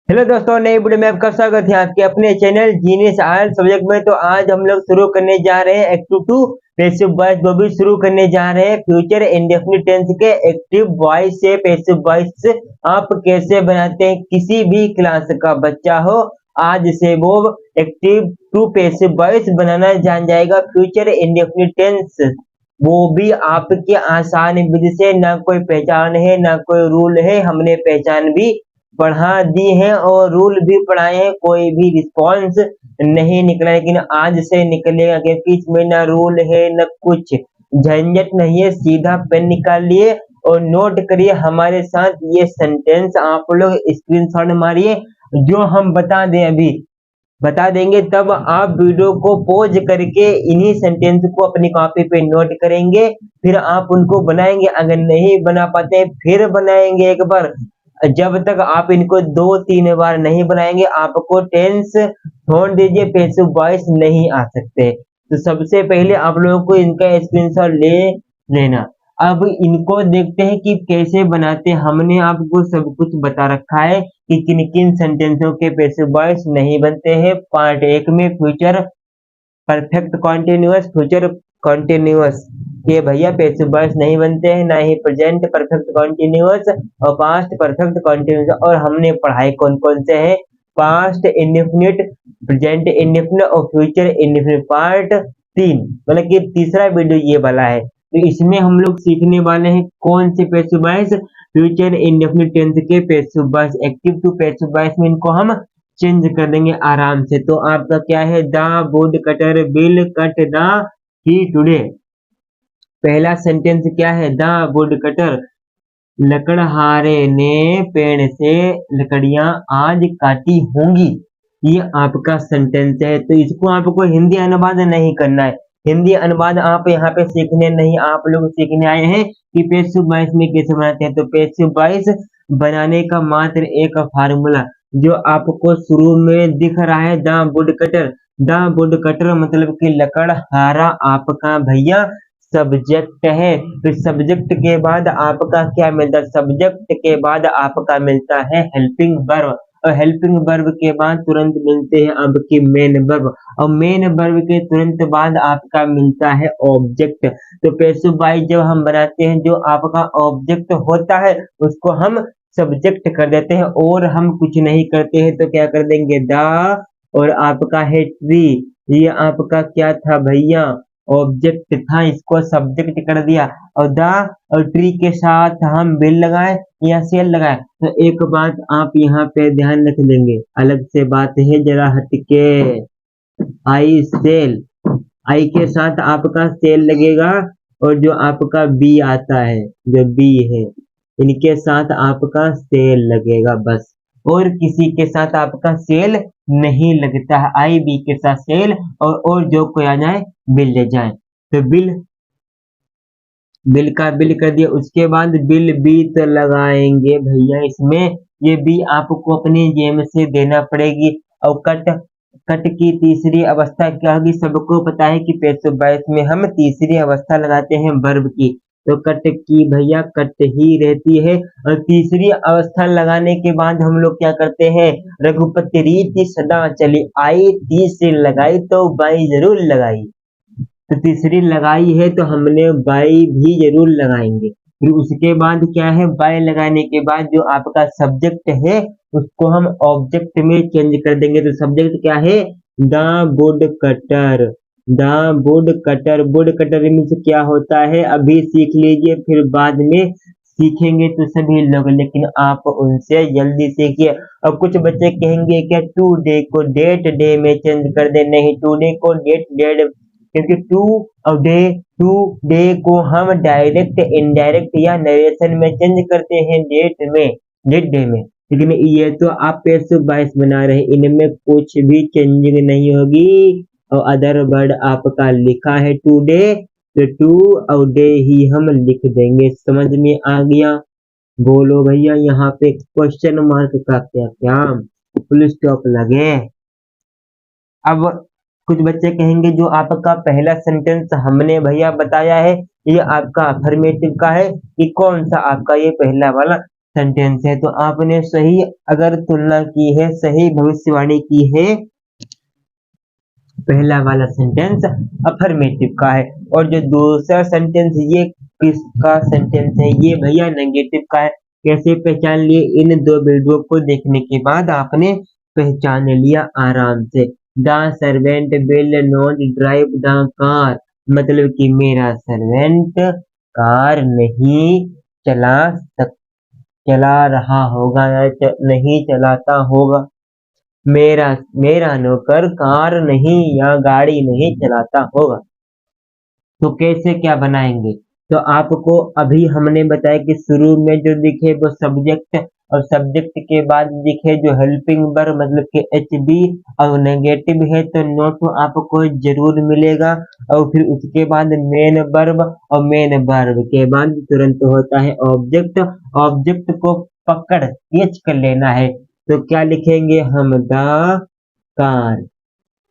Hello दोस्तों, नई video में आपका स्वागत है आपके अपने चैनल जीनियस आयल सब्जेक्ट में। तो आज हम लोग शुरू करने जा रहे हैं एक्टिव टू पैसिव वॉइस, वो भी शुरू करने जा रहे हैं फ्यूचर इंडेफिनिट टेंस के एक्टिव वॉइस से पैसिव वॉइस आप कैसे बनाते हैं। किसी भी क्लास का बच्चा हो, आज से वो एक्टिव टू पैसिव वॉइस बनाना जान जाएगा। फ्यूचर इंडेफिनिट टेंस वो भी आपके आसान विधि से, ना कोई पहचान है ना कोई रूल है। हमने पहचान भी पढ़ा दी है और रूल भी पढ़ाए हैं, कोई भी रिस्पॉन्स नहीं निकला, लेकिन आज से निकलेगा क्योंकि इसमें ना रूल है ना कुछ झंझट नहीं है। सीधा पेन निकालिए और नोट करिए हमारे साथ ये सेंटेंस। आप लोग स्क्रीनशॉट मारिए, जो हम बता दें अभी बता देंगे, तब आप वीडियो को पॉज करके इन्हीं सेंटेंस को अपनी कॉपी पे नोट करेंगे, फिर आप उनको बनाएंगे। अगर नहीं बना पाते फिर बनाएंगे एक बार। जब तक आप इनको 2-3 बार नहीं बनाएंगे, आपको टेंस छोड़ दीजिए पैसिव वॉइस नहीं आ सकते। तो सबसे पहले आप लोगों को इनका स्क्रीनशॉट ले लेना। अब इनको देखते हैं कि कैसे बनाते हैं। हमने आपको सब कुछ बता रखा है कि किन किन सेंटेंसों के पैसिव वॉइस नहीं बनते हैं। पार्ट 1 में future perfect continuous, future continuous के भैया पैसिव वॉइस नहीं बनते हैं, ना ही प्रेजेंट परफेक्ट कॉन्टिन्यूअस और पास्ट परफेक्ट कॉन्टिन्यूअस। और हमने पढ़ाई कौन कौन से हैं, पास्ट इंडेफिनिट, प्रेजेंट इंडेफिनिट और फ्यूचर इंडेफिनिट। पार्ट 3 मतलब कि तीसरा वीडियो ये वाला है। तो इसमें हम लोग सीखने वाले हैं कौन से passive voice, future indefinite tense के passive voice. Active to passive voice में इनको हम चेंज कर देंगे आराम से। तो आपका क्या है, the wood cutter will cut the tree today. पहला सेंटेंस क्या है, द वुड कटर लकड़हारे ने पेड़ से लकड़ियां आज काटी होंगी। ये आपका सेंटेंस है। तो इसको आपको हिंदी अनुवाद नहीं करना है। हिंदी अनुवाद आप यहाँ पे सीखने नहीं, आप लोग सीखने आए हैं कि पैसिव वॉइस में कैसे बनाते हैं। तो पैसिव वॉइस बनाने का मात्र एक फार्मूला जो आपको शुरू में दिख रहा है, the wood cutter. The wood cutter मतलब कि लकड़हारा आपका भैया सब्जेक्ट है। तो सब्जेक्ट के बाद आपका क्या मिलता है, सब्जेक्ट के बाद आपका मिलता है हेल्पिंग वर्ब, और हेल्पिंग वर्ब के बाद तुरंत मिलते हैं आपके मेन वर्ब, और मेन वर्ब के तुरंत बाद आपका मिलता है ऑब्जेक्ट। तो पैसिव वॉइस जब हम बनाते हैं, जो आपका ऑब्जेक्ट होता है उसको हम सब्जेक्ट कर देते हैं और हम कुछ नहीं करते हैं। तो क्या कर देंगे, द और आपका है ट्री। ये आपका क्या था भैया, ऑब्जेक्ट था, इसको सब्जेक्ट कर दिया। और द और ट्री के साथ हम बिल लगाए या सेल लगाए। तो एक बात आप यहाँ पे ध्यान रख देंगे, अलग से बात है जरा हटके। आई सेल, आई के साथ आपका सेल लगेगा, और जो आपका बी आता है, जो बी है, इनके साथ आपका सेल लगेगा बस। और किसी के साथ आपका सेल नहीं लगता है। आई बी के साथ सेल, और जो कोई आ जाए बिल ले जाए। तो बिल, बिल का बिल कर दिया। उसके बाद बिल बी तो लगाएंगे भैया इसमें, ये बी आपको अपनी जेब से देना पड़ेगी। और कट, कट की तीसरी अवस्था क्या होगी, सबको पता है कि पैसिव वॉइस में हम तीसरी अवस्था लगाते हैं वर्ब की। तो कट की भैया कट ही रहती है। और तीसरी अवस्था लगाने के बाद हम लोग क्या करते हैं, रघुपति रीति सदा चली आई, तीसरी लगाई तो बाई जरूर लगाई। तो तीसरी लगाई है तो हमने बाई भी जरूर लगाएंगे। फिर उसके बाद क्या है, बाय लगाने के बाद जो आपका सब्जेक्ट है उसको हम ऑब्जेक्ट में चेंज कर देंगे। तो सब्जेक्ट क्या है, the wood cutter. The wood cutter, would cutter means क्या होता है अभी सीख लीजिए, फिर बाद में सीखेंगे तो सभी लोग, लेकिन आप उनसे जल्दी सीखिए। अब कुछ बच्चे कहेंगे क्या टू डे को डेट डे में चेंज कर दे, नहीं, टू डे को डेट डेड, क्योंकि टू और डे, टू डे को हम डायरेक्ट इनडायरेक्ट या नरेशन में चेंज करते हैं डेट में, डेट डे में। लेकिन ये तो आप पैसिव वॉइस बना रहे हैं, इनमें कुछ भी चेंजिंग नहीं होगी। और अदर वर्ड आपका लिखा है टुडे, तो टू और डे ही हम लिख देंगे। समझ में आ गया, बोलो भैया यहाँ पे क्वेश्चन मार्क का क्या क्या फुल स्टॉप लगे। अब कुछ बच्चे कहेंगे जो आपका पहला सेंटेंस हमने भैया बताया है, ये आपका अफर्मेटिव का है कि कौन सा आपका ये पहला वाला सेंटेंस है। तो आपने सही अगर तुलना की है, सही भविष्यवाणी की है, पहला वाला सेंटेंस अफर्मेटिव का है, और जो दूसरा सेंटेंस ये किसका सेंटेंस है, ये भैया नेगेटिव का है। कैसे पहचान लिए? इन दो वीडियो को देखने के बाद आपने पहचान लिया आराम से। The servant will not drive the car, मतलब कि मेरा सर्वेंट कार नहीं चला चला रहा होगा या नहीं चलाता होगा। मेरा मेरा नौकर कार नहीं या गाड़ी नहीं चलाता होगा। तो कैसे क्या बनाएंगे? तो आपको अभी हमने बताया कि शुरू में जो दिखे वो सब्जेक्ट, और सब्जेक्ट के बाद दिखे जो हेल्पिंग वर्ब मतलब कि एच बी, और नेगेटिव है तो नोट आपको जरूर मिलेगा। और फिर उसके बाद मेन वर्ब, और मेन वर्ब के बाद तुरंत होता है ऑब्जेक्ट। ऑब्जेक्ट को पकड़ कैच कर लेना है। तो क्या लिखेंगे हम? The car.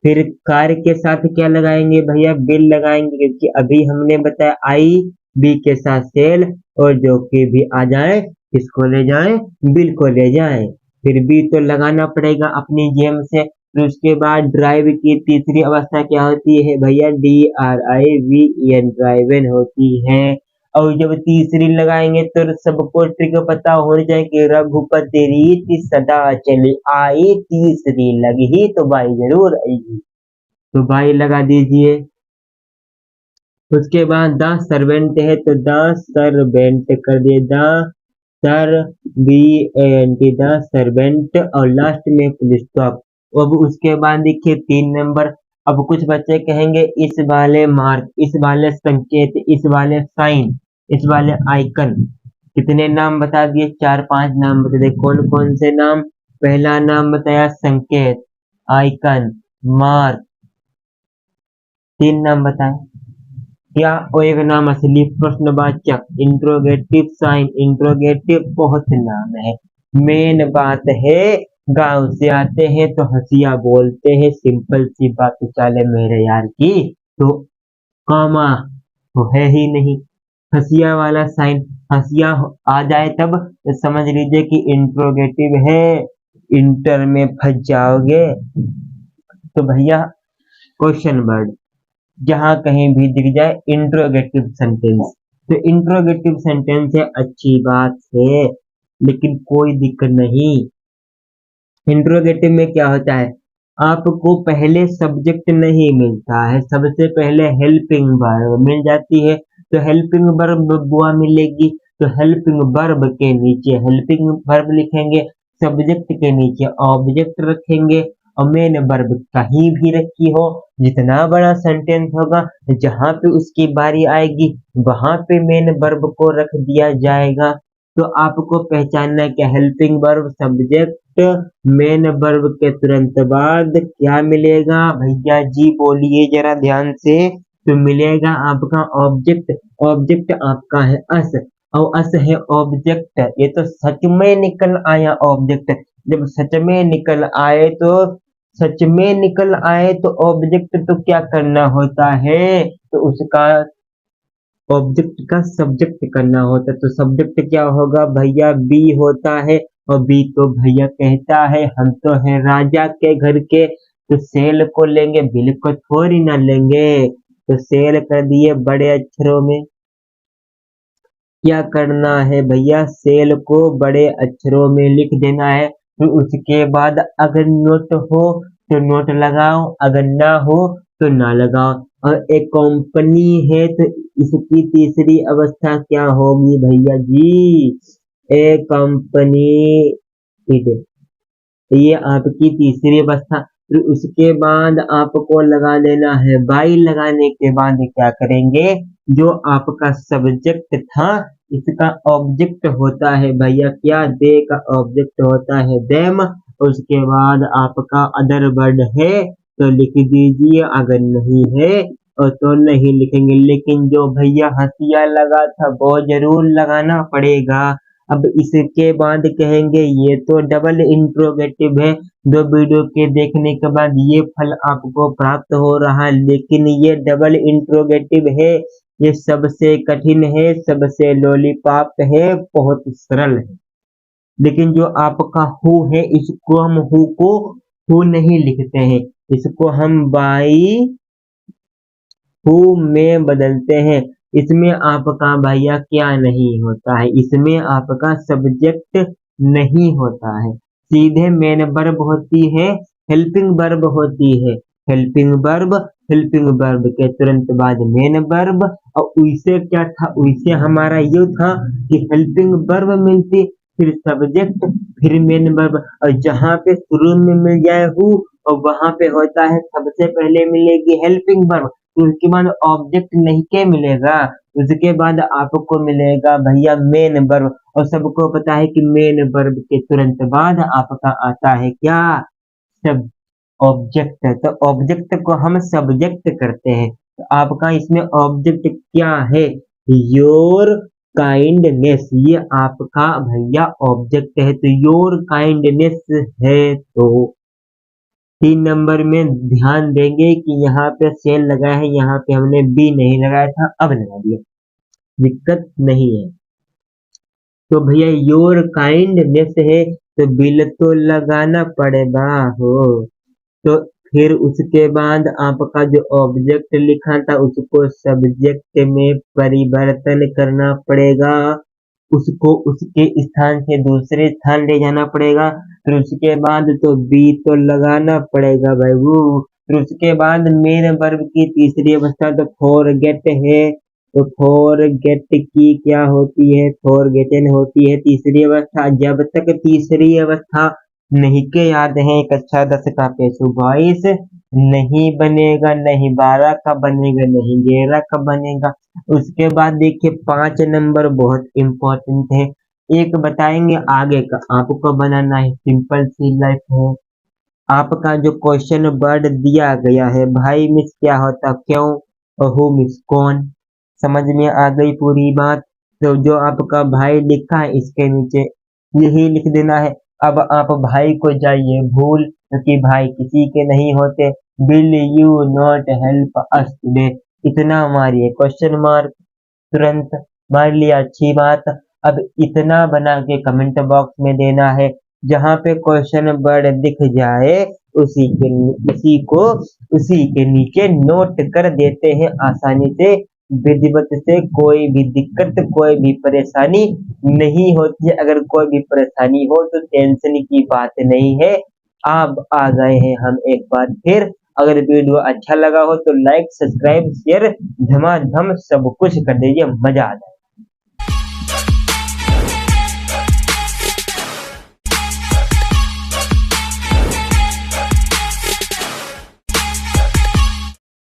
फिर कार के साथ क्या लगाएंगे भैया? बिल लगाएंगे, क्योंकि अभी हमने बताया आई बी के साथ सेल, और जो कि भी आ जाए किसको ले जाए? बिल को ले जाए। फिर बी तो लगाना पड़ेगा अपनी जेम से। फिर उसके बाद ड्राइव की तीसरी अवस्था क्या होती है भैया? D R I V E N, driven होती है। और जब तीसरी लगाएंगे तो सबको ट्रिक पता होनी चाहिए कि रघुपति रीति सदा चली आई, तीसरी लगी तो बाई जरूर आएगी। तो बाई लगा दीजिए। उसके बाद द सर्वेंट है तो द सर्वेंट कर दिए, the sir B N T, the servant, और लास्ट में फुल स्टॉप। अब उसके बाद देखिए 3 नंबर। अब कुछ बच्चे कहेंगे इस वाले मार्क, इस वाले संकेत, इस वाले साइन, इस वाले आइकन, कितने नाम बता दिए? 4-5 नाम बता दिए। कौन कौन से नाम? पहला नाम बताया संकेत, आइकन, मार्क, 3 नाम बताए। क्या? और एक नाम असली प्रश्नवाचक, इंट्रोगेटिव साइन, इंट्रोगेटिव बहुत नाम है। मेन बात है गांव से आते हैं तो हंसिया बोलते हैं, सिंपल सी बात चाले मेरे यार की। तो कॉमा तो है ही नहीं, हंसिया वाला साइन, हंसिया आ जाए तब तो समझ लीजिए कि इंट्रोगेटिव है, इंटर में फंस जाओगे। तो भैया क्वेश्चन वर्ड जहां कहीं भी दिख जाए इंट्रोगेटिव सेंटेंस, तो इंट्रोगेटिव सेंटेंस है, अच्छी बात है, लेकिन कोई दिक्कत नहीं। इंट्रोगेटिव में क्या होता है? आपको पहले सब्जेक्ट नहीं मिलता है, सबसे पहले हेल्पिंग वर्ब मिल जाती है। तो हेल्पिंग वर्ब बुआ मिलेगी, तो हेल्पिंग वर्ब के नीचे हेल्पिंग वर्ब लिखेंगे, सब्जेक्ट के नीचे ऑब्जेक्ट रखेंगे, और मेन वर्ब कहीं भी रखी हो, जितना बड़ा सेंटेंस होगा जहां पे उसकी बारी आएगी वहां पे मेन वर्ब को रख दिया जाएगा। तो आपको पहचानना है कि helping verb, subject, main verb के तुरंत बाद क्या मिलेगा भैया जी? बोलिए जरा ध्यान से। तो मिलेगा आपका ऑब्जेक्ट। ऑब्जेक्ट आपका है अस, और अस है ऑब्जेक्ट। ये तो सच में निकल आया ऑब्जेक्ट। जब सच में निकल आए तो, सच में निकल आए तो ऑब्जेक्ट तो क्या करना होता है? तो उसका ऑब्जेक्ट का सब्जेक्ट करना होता है। तो सब्जेक्ट क्या होगा भैया? बी होता है, और बी तो भैया कहता है हम तो हैं राजा के घर के, तो सेल को लेंगे, बिल को थोड़ी ना लेंगे। तो सेल कर दिए बड़े अक्षरों में। क्या करना है भैया? सेल को बड़े अक्षरों में लिख देना है। फिर उसके बाद अगर नोट हो तो नोट लगाओ, अगर ना हो तो ना लगाओ। और एक कंपनी है तो इसकी तीसरी अवस्था क्या होगी भैया जी? ए कंपनी, ठीक है, ये आपकी तीसरी अवस्था। फिर उसके बाद आपको लगा देना है बाई। लगाने के बाद क्या करेंगे? जो आपका सब्जेक्ट था इसका ऑब्जेक्ट होता है भैया क्या? दे का ऑब्जेक्ट होता है देम। उसके बाद आपका अदर वर्ड है तो लिख दीजिए, अगर नहीं है और तो नहीं लिखेंगे। लेकिन जो भैया हंसिया लगा था वो जरूर लगाना पड़ेगा। अब इसके बाद कहेंगे ये तो डबल इंट्रोगेटिव है। दो वीडियो के देखने के बाद ये फल आपको प्राप्त हो रहा है, लेकिन ये डबल इंट्रोगेटिव है, ये सबसे कठिन है, सबसे लॉलीपॉप है, बहुत सरल है। लेकिन जो आपका हु है इसको हम हु को हु नहीं लिखते हैं, इसको हम बाई हु में बदलते हैं। इसमें आपका भैया क्या नहीं होता है, इसमें आपका सब्जेक्ट नहीं होता है, सीधे मेन वर्ब होती है, हेल्पिंग वर्ब होती है, हेल्पिंग वर्ब के तुरंत बाद मेन वर्ब। और उसे क्या था, उसे हमारा ये था कि हेल्पिंग वर्ब मिलती, फिर सब्जेक्ट, फिर मेन वर्ब, और जहाँ पे शुरू में मिल जाए हु और वहां पे होता है सबसे पहले मिलेगी हेल्पिंग वर्ब, तो उसके बाद ऑब्जेक्ट नहीं के मिलेगा, उसके बाद आपको मिलेगा भैया मेन वर्ब। और सबको पता है कि मेन वर्ब के तुरंत बाद आपका आता है क्या, सब ऑब्जेक्ट। तो ऑब्जेक्ट को हम सब्जेक्ट करते हैं, तो आपका इसमें ऑब्जेक्ट क्या है, योर काइंडनेस, ये आपका भैया ऑब्जेक्ट है, तो योर काइंडनेस है। तो 3 नंबर में ध्यान देंगे कि यहाँ पे सेल लगा है, यहाँ पे हमने बी नहीं लगाया था, अब लगा दिया, दिक्कत नहीं है। तो भैया योर काइंडनेस है तो बिल तो लगाना पड़ेगा हो, तो फिर उसके बाद आपका जो ऑब्जेक्ट लिखा था उसको सब्जेक्ट में परिवर्तन करना पड़ेगा, उसको उसके स्थान से दूसरे स्थान ले जाना पड़ेगा, फिर उसके बाद तो बी तो लगाना पड़ेगा भाई वो। फिर उसके बाद मेन वर्ब की तीसरी अवस्था तो फॉरगेट है, तो फॉरगेट की क्या होती है, फॉरगेटन होती है तीसरी अवस्था। जब तक तीसरी अवस्था नहीं के याद है एक अच्छा 10 का पेशु 22 नहीं बनेगा, नहीं 12 का बनेगा, नहीं 11 का बनेगा। उसके बाद देखिए 5 नंबर बहुत इंपॉर्टेंट है, एक बताएंगे आगे का आपको बनाना है, सिंपल सी लाइफ है। आपका जो क्वेश्चन वर्ड दिया गया है भाई मिस क्या होता क्यों, और हु मिस कौन, समझ में आ गई पूरी बात। तो जो आपका भाई लिखा है इसके नीचे यही लिख देना है। अब आप भाई को जाइए भूल, क्योंकि भाई किसी के नहीं होते। Will you not help us today, इतना मारिए क्वेश्चन मार्क, तुरंत मार लिया, अच्छी बात। अब इतना बना के कमेंट बॉक्स में देना है, जहाँ पे क्वेश्चन वर्ड दिख जाए उसी के नीचे नोट कर देते हैं आसानी से, विधिवत से, कोई भी दिक्कत कोई भी परेशानी नहीं होती है। अगर कोई भी परेशानी हो तो टेंशन की बात नहीं है। आप आ गए हैं हम एक बार फिर, अगर वीडियो अच्छा लगा हो तो लाइक सब्सक्राइब शेयर धमाधम सब कुछ कर दीजिए, मजा आ जाए।